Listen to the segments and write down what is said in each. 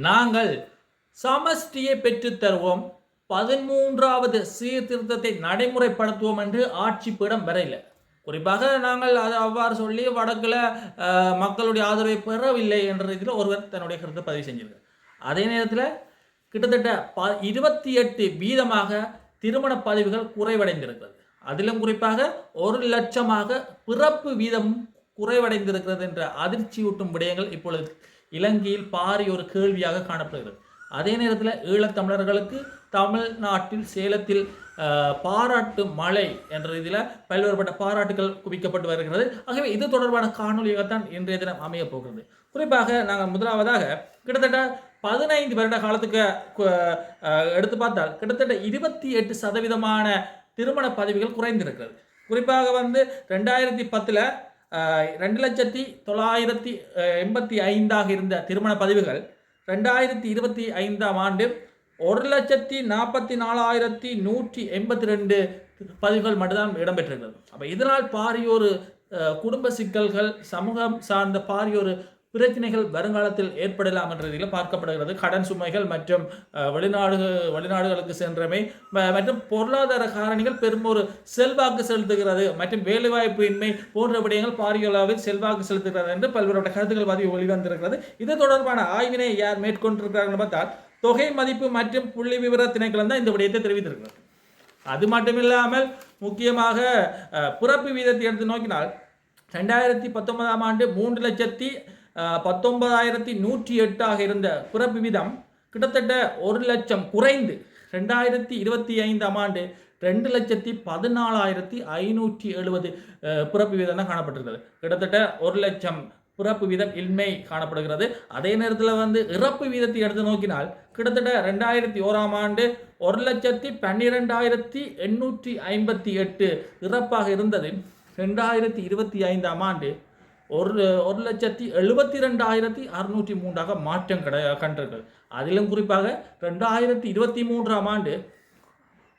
நாங்கள் சமஷ்டியை பெற்றுத் தருவோம், 13வது சீர்திருத்தத்தை நடைமுறைப்படுத்துவோம் என்று ஆட்சி பீடம் வரையில். குறிப்பாக நாங்கள் அதை அவ்வாறு சொல்லி வடக்கில் மக்களுடைய ஆதரவை பெறவில்லை என்ற இதில் ஒருவர் தன்னுடைய கருத்தை பதிவு செஞ்சிருக்கார். அதே நேரத்தில் கிட்டத்தட்ட 28% திருமண பதிவுகள் குறைவடைந்திருக்கிறது. அதிலும் குறிப்பாக 1,00,000 பிறப்பு வீதம் குறைவடைந்திருக்கிறது என்ற அதிர்ச்சியூட்டும் விடயங்கள் இப்பொழுது இலங்கையில் பாரிய ஒரு கேள்வியாக காணப்படுகிறது. அதே நேரத்தில் ஈழத்தமிழர்களுக்கு தமிழ்நாட்டில் சேலத்தில் பாராட்டு மழை என்ற இதில் பல்வேறுபட்ட பாராட்டுகள் குவிக்கப்பட்டு வருகிறது. ஆகவே இது தொடர்பான காணொலியாகத்தான் இன்றைய தினம் அமையப் போகிறது. குறிப்பாக நாங்கள் முதலாவதாக கிட்டத்தட்ட 15 வருட காலத்துக்கு எடுத்து பார்த்தால் கிட்டத்தட்ட 28% திருமண பதிவுகள் குறைந்திருக்கிறது. குறிப்பாக 2010 2,985 இருந்த திருமண பதிவுகள் 2025 ஆண்டு 1,44,182 பதிவுகள் மட்டும்தான் இடம்பெற்றிருக்கிறது. அப்போ இதனால் பாரியோரு குடும்ப சிக்கல்கள், சமூகம் சார்ந்த பாரியோரு பிரச்சனைகள் வருங்காலத்தில் ஏற்படலாம் என்ற இதில் பார்க்கப்படுகிறது. கடன் சுமைகள் மற்றும் வெளிநாடுகளுக்கு சென்றமை மற்றும் பொருளாதார காரணிகள் பெரும் ஒரு செல்வாக்கு செலுத்துகிறது மற்றும் வேலைவாய்ப்பு இன்மை போன்ற விடயங்கள் பாரியளவில் செல்வாக்கு செலுத்துகிறது என்று பல்வேறு கருத்துக்கள் பதிவு வெளிவந்திருக்கிறது. இது தொடர்பான ஆய்வினை யார் மேற்கொண்டிருக்கிறார்கள் பார்த்தால் தொகை மதிப்பு மற்றும் புள்ளி விவர திணைக்களம் தான் இந்த விடயத்தை தெரிவித்திருக்கிறது. அது மட்டுமில்லாமல் முக்கியமாக பிறப்பு வீதத்தை எடுத்து நோக்கினால் 2019 ஆண்டு 3,19,108 இருந்த பிறப்பு வீதம் கிட்டத்தட்ட 1,00,000 குறைந்து 2025 ஆண்டு 2,14,570 பிறப்பு வீதம் தான் காணப்பட்டிருக்கிறது. கிட்டத்தட்ட 1,00,000 பிறப்பு வீதம் இன்மை காணப்படுகிறது. அதே நேரத்தில் இறப்பு வீதத்தை எடுத்து நோக்கினால் கிட்டத்தட்ட 2001 ஆண்டு 1,12,858 இறப்பாக இருந்தது. 2025 ஆண்டு 1,72,603 மாற்றம் கண்டிருக்கிறது. அதிலும் குறிப்பாக 2023 ஆண்டு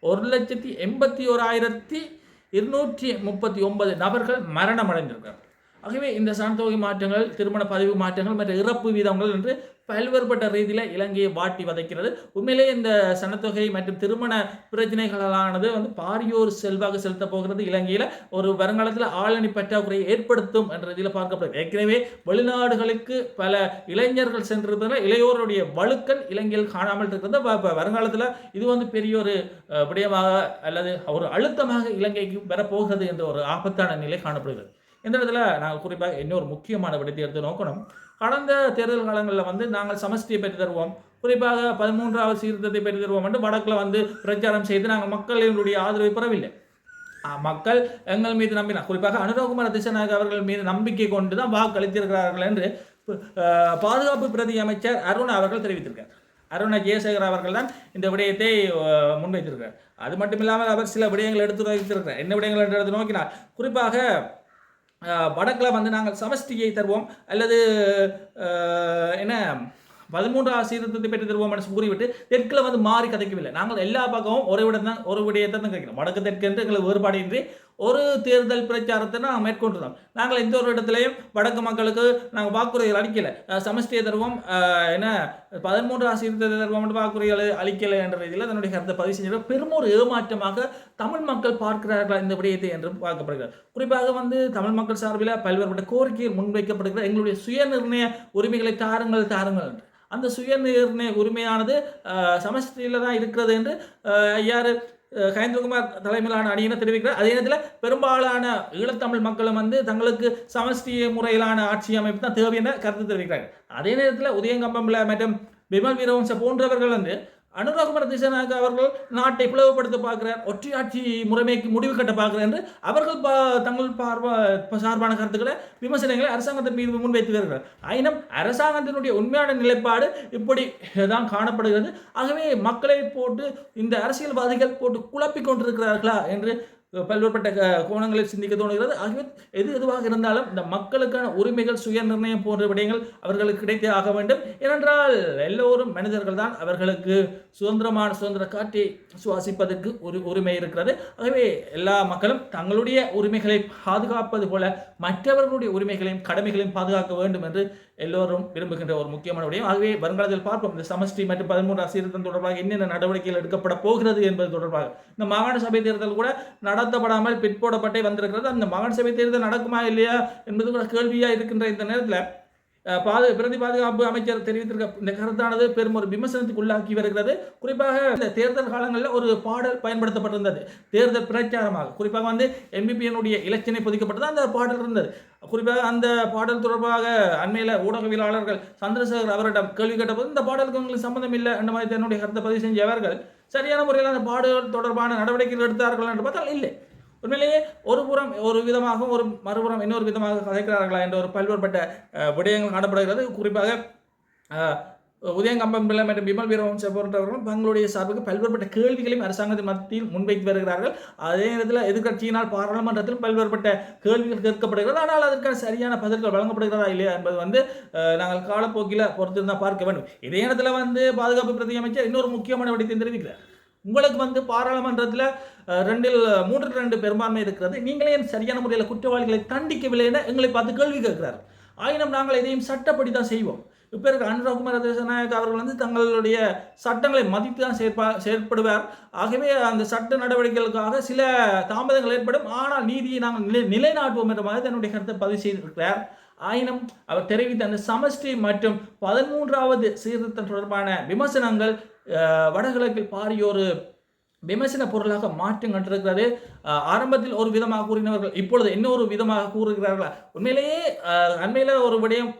1,81,239 நபர்கள் மரணம் அடைந்திருக்கிறார்கள். ஆகவே இந்த சனத்தொகை மாற்றங்கள், திருமண பதிவு மாற்றங்கள் மற்றும் இறப்பு வீதங்கள் என்று பல்வேறுபட்ட ரீதியில் இலங்கையை வாட்டி வதைக்கிறது. உண்மையிலேயே இந்த சனத்தொகை மற்றும் திருமண பிரச்சனைகளானது பாரியோர் செல்வாக்கு செலுத்த போகிறது. இலங்கையில் ஒரு வருங்காலத்தில் ஆளணி பற்றாக்குறையை ஏற்படுத்தும் என்ற இதில் பார்க்கப்படுகிறது. ஏற்கனவே வெளிநாடுகளுக்கு பல இளைஞர்கள் சென்றிருப்பதால் இளையோருடைய வலுக்கள் இலங்கையில் காணாமல் இருக்கிறது. வருங்காலத்தில் இது பெரிய ஒரு விடயமாக அல்லது ஒரு அழுத்தமாக இலங்கைக்கு வரப்போகிறது என்ற ஒரு ஆபத்தான நிலை காணப்படுகிறது. இந்த இடத்துல நாங்கள் குறிப்பாக இன்னொரு முக்கியமான விடயத்தை எடுத்து நோக்கணும். கடந்த தேர்தல் காலங்களில் நாங்கள் சமஷ்டியை பெற்று தருவோம், குறிப்பாக 13வது சீர்திருத்தத்தை பெற்று தருவோம் என்று வடக்கில் பிரச்சாரம் செய்து நாங்கள் மக்களுடைய ஆதரவை பெறவில்லை. மக்கள் எங்கள் மீது நம்பினார். குறிப்பாக அனுரகுமார திசாநாயக்க அவர்கள் மீது நம்பிக்கை கொண்டு தான் வாக்களித்திருக்கிறார்கள் என்று பாதுகாப்பு பிரதி அமைச்சர் அருண் அவர்கள் தெரிவித்திருக்கார். அருண ஜெயசேகர் அவர்கள் தான் இந்த விடயத்தை முன்வைத்திருக்கிறார். அது மட்டும் இல்லாமல் அவர் சில விடயங்கள் எடுத்து வைத்திருக்கிறார். என்ன விடயங்கள் என்று எடுத்து நோக்கினார், குறிப்பாக வடக்கில் நாங்கள் சமஷ்டியை தருவோம் அல்லது 13வது சீர்திருத்தத்தை பெற்று தருவோம் என்று கூறிவிட்டு தெற்கில் மாறி கதைக்கவில்லை. நாங்கள் எல்லா பக்கமும் ஒரு விடயத்தை தான் கேட்கிறோம். வடக்கு தெற்கு என்று எங்களுக்கு வேறுபாடின்றி ஒரு தேர்தல் பிரச்சாரத்தை நாங்கள் மேற்கொண்டிருந்தோம். நாங்கள் எந்த ஒரு இடத்துலையும் வடக்கு மக்களுக்கு நாங்கள் வாக்குறுதிகள் அளிக்கலை. சமஷ்டியை தருவோம் 13வது சீர்திருத்தத்தை தருவோம் என்று வாக்குறுதிகள் அளிக்கலை என்ற ரீதியில் தன்னுடைய கருத்தை பதிவு செஞ்ச பெரும் ஒரு ஏமாற்றமாக தமிழ் மக்கள் பார்க்கிறார்கள் இந்த விடயத்தை என்று பார்க்கப்படுகிறது. குறிப்பாக தமிழ் மக்கள் சார்பில் பல்வேறுபட்ட கோரிக்கைகள் முன்வைக்கப்படுகிற எங்களுடைய சுயநிர்ணய உரிமைகளை தாருங்கள் என்று. அந்த சுயநிர்ணய உரிமையானது சமஷ்டியில் தான் இருக்கிறது என்று ஐயாறு கயேந்திரகுமார் தலைமையிலான அணியினர் தெரிவிக்கிறார். அதே நேரத்தில் பெரும்பாலான ஈழத்தமிழ் மக்களும் தங்களுக்கு சமஷ்டிய முறையிலான ஆட்சி அமைப்பு தான் தேவை என கருத்து தெரிவிக்கிறார்கள். அதே நேரத்தில் உதயங்கம்பம்பிள்ள மற்றும் விமல் வீரவன்ச போன்றவர்கள் அனுரகுமார திசாநாயக்க அவர்கள் நாட்டை பிளவுபடுத்த பார்க்கிறார், ஒற்றையாட்சி முறைமைக்கு முடிவு கட்ட பார்க்கிறார் என்று அவர்கள் தங்கள் சார்பான கருத்துக்களை விமர்சனங்களை அரசாங்கத்தின் மீது முன்வைத்து வருகிறார். ஆயினும் அரசாங்கத்தினுடைய உண்மையான நிலைப்பாடு இப்படி தான் காணப்படுகிறது. ஆகவே மக்களை போட்டு இந்த அரசியல்வாதிகள் போட்டு குழப்பிக் கொண்டிருக்கிறார்களா என்று பல்வேறுபட்ட கோணங்களில் சிந்திக்க தோணுகிறது. ஆகவே எதுவாக இருந்தாலும் இந்த மக்களுக்கான உரிமைகள், சுய நிர்ணயம் போன்ற விடயங்கள் அவர்களுக்கு கிடைத்தே ஆக வேண்டும். ஏனென்றால் எல்லோரும் மனிதர்கள் தான். அவர்களுக்கு சுதந்திர காற்றை சுவாசிப்பதற்கு ஒரு உரிமை இருக்கிறது. ஆகவே எல்லா மக்களும் தங்களுடைய உரிமைகளை பாதுகாப்பது போல மற்றவர்களுடைய உரிமைகளையும் கடமைகளையும் பாதுகாக்க வேண்டும் என்று எல்லோரும் விரும்புகின்ற ஒரு முக்கியமான விடயம். ஆகவே வருங்காலத்தில் பார்ப்போம் இந்த சமஷ்டி மற்றும் 13 சீர்திருத்தம் தொடர்பாக என்னென்ன நடவடிக்கைகள் எடுக்கப்பட போகிறது என்பது தொடர்பாக. இந்த மாகாண சபை தேர்தல் கூட நடத்தப்படாமல் பிற்போடப்பட்டே வந்திருக்கிறது. அந்த மாகாண சபை தேர்தல் நடக்குமா இல்லையா என்பது கூட கேள்வியா இருக்கின்ற இந்த நேரத்தில் பிரதி பாதுகாப்பு அமைச்சர் தெரிவித்திருக்க இந்த கருத்தானது பெரும் ஒரு விமர்சனத்துக்கு உள்ளாக்கி வருகிறது. குறிப்பாக இந்த தேர்தல் காலங்களில் ஒரு பாடல் பயன்படுத்தப்பட்டிருந்தது தேர்தல் பிரச்சாரமாக. குறிப்பாக MPPனுடைய இலச்சினை பொதிக்கப்பட்டது அந்த பாடல் இருந்தது. குறிப்பாக அந்த பாடல் தொடர்பாக அண்மையில் ஊடகவியலாளர்கள் சந்திரசேகர் அவரிடம் கேள்வி கேட்டபோது இந்த பாடலுக்கு உங்களுக்கு சம்பந்தம் இல்லை என்ற மாதிரி தன்னுடைய கருத்தை பதிவு செஞ்சவர்கள் சரியான முறையில் அந்த பாடல் தொடர்பான நடவடிக்கைகள் எடுத்தார்கள் என்று பார்த்தால் இல்லை. உண்மையிலேயே ஒரு புறம் ஒரு விதமாகவும் ஒரு மறுபுறம் இன்னொரு விதமாக கதைக்கிறார்களா என்ற ஒரு பல்வேறுபட்ட விடயங்கள் காணப்படுகிறது. குறிப்பாக உதயங்கம்பம் பிள்ளை மற்றும் விமல் வீரவன்ச போன்றவர்களும் தங்களுடைய சார்புக்கு பல்வேறுபட்ட கேள்விகளையும் அரசாங்கத்தின் மத்தியில் முன்வைத்து வருகிறார்கள். அதே நேரத்தில் எதிர்கட்சியினால் பாராளுமன்றத்தில் பல்வேறுபட்ட கேள்விகள் கேட்கப்படுகிறது. ஆனால் அதற்கான சரியான பதில்கள் வழங்கப்படுகிறதா இல்லையா என்பது நாங்கள் காலப்போக்கில் பொறுத்திருந்தால் பார்க்க வேண்டும். இதே நேரத்தில் பாதுகாப்பு பிரதி அமைச்சர் இன்னொரு முக்கியமான விடயத்தை தெரிவிக்கிறார். உங்களுக்கு பாராளுமன்றத்தில் 3-2 பெரும்பான்மை இருக்கிறது. நீங்களே சரியான முறையில் குற்றவாளிகளை தண்டிக்கவில்லை என எங்களை பார்த்து கேள்வி கேட்கிறார். ஆயினும் நாங்கள் எதையும் சட்டப்படி தான் செய்வோம். இப்போ இருக்கிற அனுராகுமார தேசநாயக் அவர்கள் தங்களுடைய சட்டங்களை மதித்து தான் செயற்படுவார். ஆகவே அந்த சட்ட நடவடிக்கைகளுக்காக சில தாமதங்கள் ஏற்படும். ஆனால் நீதியை நாங்கள் நிலைநாட்டுவோம் என்ற மாதிரி தன்னுடைய கருத்தை பதிவு செய்திருக்கிறார். ஆயினும் அவர் தெரிவித்த அந்த சமஷ்டி மற்றும் 13வது சீர்திருத்தம் தொடர்பான விமர்சனங்கள் வடகிழக்கில் பாரியொரு விமர்சன பொருளாக மாற்றம் கண்டிருக்கிறது. ஆரம்பத்தில் ஒரு விதமாக கூறினவர்கள் இப்பொழுது இன்னொரு விதமாக கூறுகிறார்களா? உண்மையிலேயே அண்மையில் ஒரு விடயம்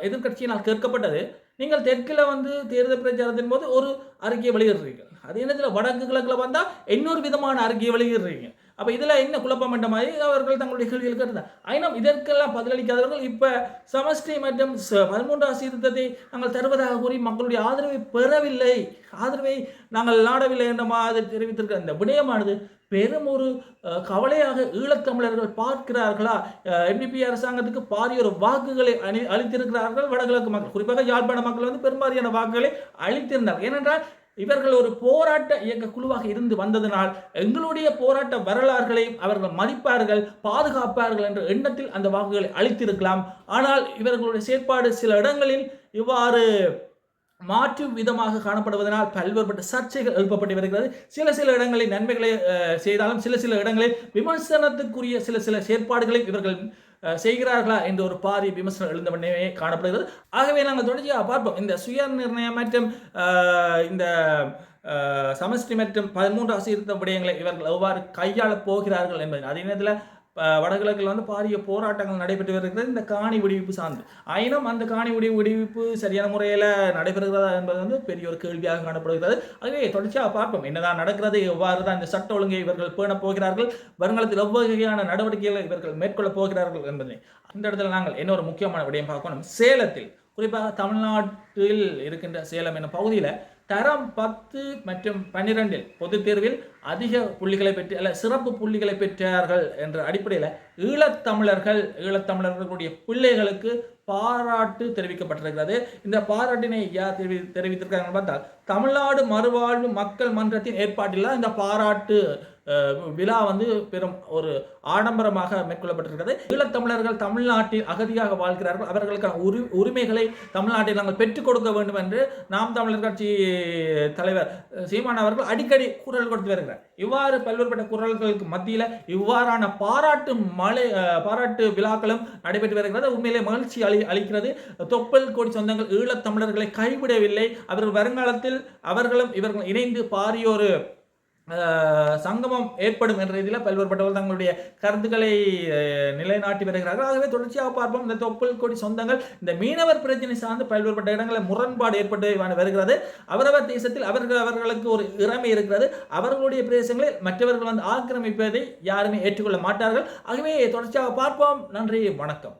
எதிர்கட்சியினால் கேட்கப்பட்டது. நீங்கள் தெற்கில் தேர்தல் பிரச்சாரத்தின் போது ஒரு அறிக்கையை வெளியிடுறீர்கள், அதே நேரத்தில் வடக்கு கிழக்கில் வந்தால் இன்னொரு விதமான அறிக்கையை வெளியிடுறீங்க. அப்போ இதில் என்ன குழப்பம் என்ற மாதிரி அவர்கள் தங்களுடைய கேள்விகள் கேட்டார். ஆயினும் இதற்கெல்லாம் பதிலளிக்காதவர்கள் இப்போ சமஷ்டி மற்றும் 13வது சீர்திருத்தத்தை நாங்கள் தருவதாக கூறி மக்களுடைய ஆதரவை பெறவில்லை, ஆதரவை நாங்கள் நாடவில்லை என்ற மாதிரி தெரிவித்திருக்கிற இந்த விடயமானது பெரும் ஒரு கவலையாக ஈழத்தமிழர்கள் பார்க்கிறார்களா? MPP அரசாங்கத்துக்கு பாரிய ஒரு வாக்குகளை அளித்திருக்கிறார்கள் வடகிழக்கு மக்கள். குறிப்பாக யாழ்ப்பாண மக்கள் பெரும்பாலான வாக்குகளை அளித்திருந்தார்கள். ஏனென்றால் இவர்கள் ஒரு போராட்ட இயக்க குழுவாக இருந்து வந்ததனால் எங்களுடைய போராட்ட வரலாறுகளை அவர்கள் மதிப்பார்கள், பாதுகாப்பார்கள் என்ற எண்ணத்தில் அந்த வாக்குகளை அளித்திருக்கலாம். ஆனால் இவர்களுடைய செயற்பாடு சில இடங்களில் இவ்வாறு மாற்று விதமாக காணப்படுவதனால் பல்வேறுபட்ட சர்ச்சைகள் எழுப்பப்பட்டு வருகிறது. சில இடங்களில் நன்மைகளை செய்தாலும் சில இடங்களில் விமர்சனத்துக்குரிய சில செயற்பாடுகளை இவர்கள் செய்கிறார்களா என்ற ஒரு பாரிய விமர்சனம் எழுந்தவண்ணே காணப்படுகிறது. ஆகவே நாங்கள் தொடர்ச்சியாக பார்ப்போம் இந்த சுய நிர்ணயம் மற்றும் இந்த சமஷ்டி மற்றும் 13வது சீர்திருத்த விடயங்களை இவர்கள் எவ்வாறு கையாளப் போகிறார்கள் என்பது. அதே நேரத்தில் வடகிழக்கில் பாரிய போராட்டங்கள் நடைபெற்று வருகிறது இந்த காணி விடுவிப்பு சார்ந்து. ஆயினும் அந்த காணி விடுவிப்பு சரியான முறையில் நடைபெறுகிறதா என்பது பெரிய ஒரு கேள்வியாக காணப்படுகிறது. ஆகவே தொடர்ச்சியாக பார்ப்போம் என்னதான் நடக்கிறது, எவ்வாறு தான் இந்த சட்ட ஒழுங்கை இவர்கள் பேணப் போகிறார்கள், வருங்காலத்தில் எவ்வகையான நடவடிக்கைகளை இவர்கள் மேற்கொள்ளப் போகிறார்கள் என்பதை. இந்த இடத்துல நாங்கள் இன்னொரு முக்கியமான விடயம் பார்க்கணும். சேலத்தில் குறிப்பாக தமிழ்நாட்டில் இருக்கின்ற சேலம் என்னும் பகுதியில் தரம் 10 மற்றும் 12 பொதுத் தேர்வில் அதிக புள்ளிகளை பெற்று அல்ல சிறப்பு புள்ளிகளை பெற்றார்கள் என்ற அடிப்படையில் ஈழத்தமிழர்களுடைய பிள்ளைகளுக்கு பாராட்டு தெரிவிக்கப்பட்டிருக்கிறது. இந்த பாராட்டினை யார் தெரிவித்திருக்காங்கன்னு பார்த்தால் தமிழ்நாடு மறுவாழ்வு மக்கள் மன்றத்தின் ஏற்பாட்டில் இந்த பாராட்டு விழா பெரும் ஒரு ஆடம்பரமாக மேற்கொள்ளப்பட்டிருக்கிறது. ஈழத்தமிழர்கள் தமிழ்நாட்டில் அகதியாக வாழ்கிறார்கள், அவர்களுக்கான உரிமைகளை தமிழ்நாட்டில் நாங்கள் பெற்றுக் கொடுக்க வேண்டும் என்று நாம் தமிழர் கட்சி தலைவர் சீமான் அவர்கள் அடிக்கடி குரல் கொடுத்து வருகிறார். இவ்வாறு பல்வேறுபட்ட குரல்களுக்கு மத்தியில் இவ்வாறான பாராட்டு விழாக்களும் நடைபெற்று வருகிறது. உண்மையிலே மகிழ்ச்சி அளிக்கிறது. தொப்பல் கோடி சொந்தங்கள் ஈழத்தமிழர்களை கைவிடவில்லை. அவர்கள் வருங்காலத்தில் அவர்களும் இவர்கள் இணைந்து பாரியோரு சங்கமம் ஏற்படும் என்ற ரீதியில் பல்வேறுபட்டவர்கள் தங்களுடைய கருத்துக்களை நிலைநாட்டி வருகிறார்கள். ஆகவே தொடர்ச்சியாக பார்ப்போம். இந்த தொப்புள் கொடி சொந்தங்கள் இந்த மீனவர் பிரச்சனை சார்ந்து பல்வேறுபட்ட இடங்களில் முரண்பாடு ஏற்பட்டு வருகிறது. அவரவர் தேசத்தில் அவர்களுக்கு ஒரு இறமை இருக்கிறது. அவர்களுடைய பிரதேசங்களை மற்றவர்கள் ஆக்கிரமிப்பதை யாருமே ஏற்றுக்கொள்ள மாட்டார்கள். ஆகவே தொடர்ச்சியாக பார்ப்போம். நன்றி, வணக்கம்.